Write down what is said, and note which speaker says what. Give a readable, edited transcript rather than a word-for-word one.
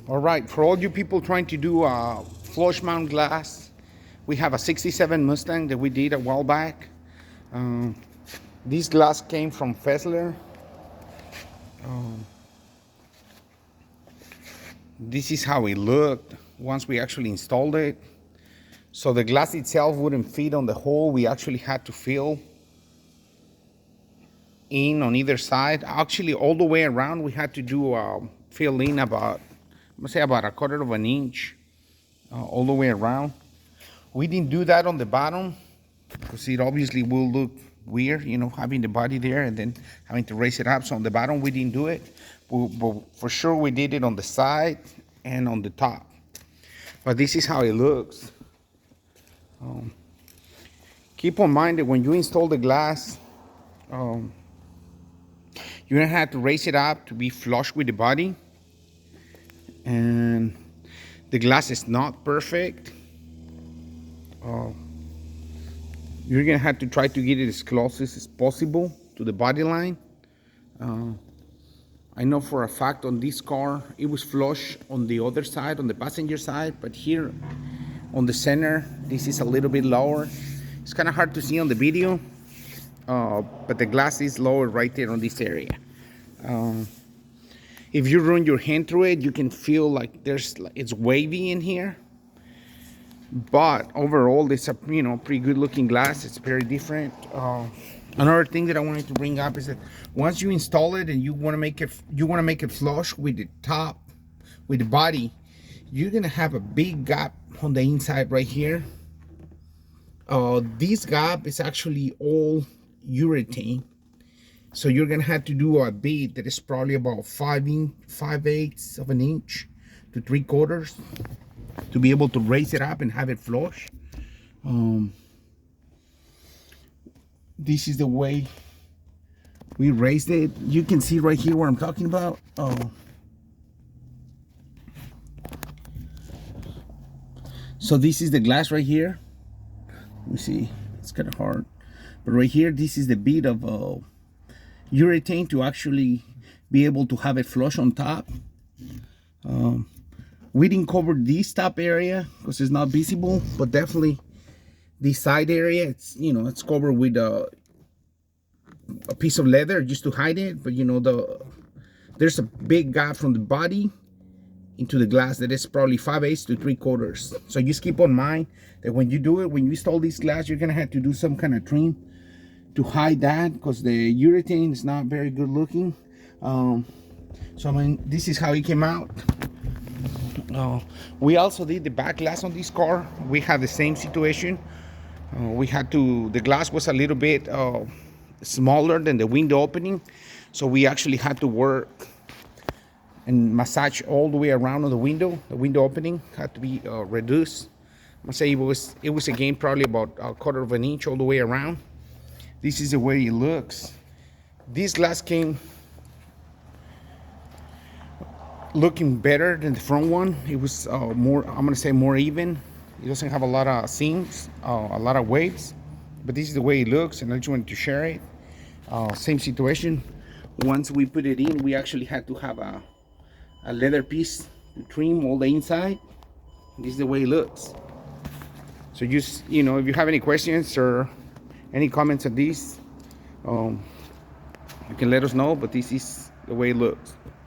Speaker 1: All right, for all you people trying to do flush mount glass, we have a 67 Mustang that we did a while back. Um, this glass came from Fessler. This is how it looked once we actually installed it. So the glass itself wouldn't fit on the hole. We actually had to fill in on either side. Actually, all the way around, we had to do fill in about, I'm gonna say about a quarter of an inch all the way around. We didn't do that on the bottom because it obviously will look weird, you know, having the body there and then having to raise it up. So on the bottom, we didn't do it. But for sure, we did it on the side and on the top. But this is how it looks. Keep in mind that when you install the glass, you're gonna have to raise it up to be flush with the body. And the glass is not perfect. You're gonna have to try to get it as close as possible to the body line. I know for a fact on this car, it was flush on the other side, on the passenger side, but here on the center, this is a little bit lower. It's kind of hard to see on the video, but the glass is lower right there on this area. If you run your hand through it, you can feel like it's wavy in here. But overall, it's a pretty good looking glass. It's very different. Another thing that I wanted to bring up is that once you install it and you want to make it flush with the top, with the body, you're gonna have a big gap on the inside right here. This gap is actually all urethane, so you're gonna have to do a bead that is probably about 5/8 of an inch to 3/4 to be able to raise it up and have it flush. This is the way we raised it. You can see right here what I'm talking about. So this is the glass right here. Let me see, it's kind of hard, but right here, this is the bead of urethane to actually be able to have it flush on top. We didn't cover this top area because it's not visible, but definitely this side area, it's covered with a piece of leather just to hide it. But there's a big gap from the body into the glass that is probably 5/8 to 3/4. So just keep in mind that when you do it, when you install this glass, you're gonna have to do some kind of trim to hide that because the urethane is not very good looking. So I mean, this is how it came out. We also did the back glass on this car. We had the same situation. The glass was a little bit smaller than the window opening, so we actually had to work and massage all the way around on the window. The window opening had to be reduced. I'm gonna say it was again probably about a quarter of an inch all the way around. This is the way it looks. This glass came looking better than the front one. It was more, I'm gonna say more even. It doesn't have a lot of seams, a lot of waves, but this is the way it looks, and I just wanted to share it. Same situation. Once we put it in, we actually had to have a leather piece to trim all the inside. This is the way it looks. So just, if you have any questions or any comments on this, you can let us know, but this is the way it looks.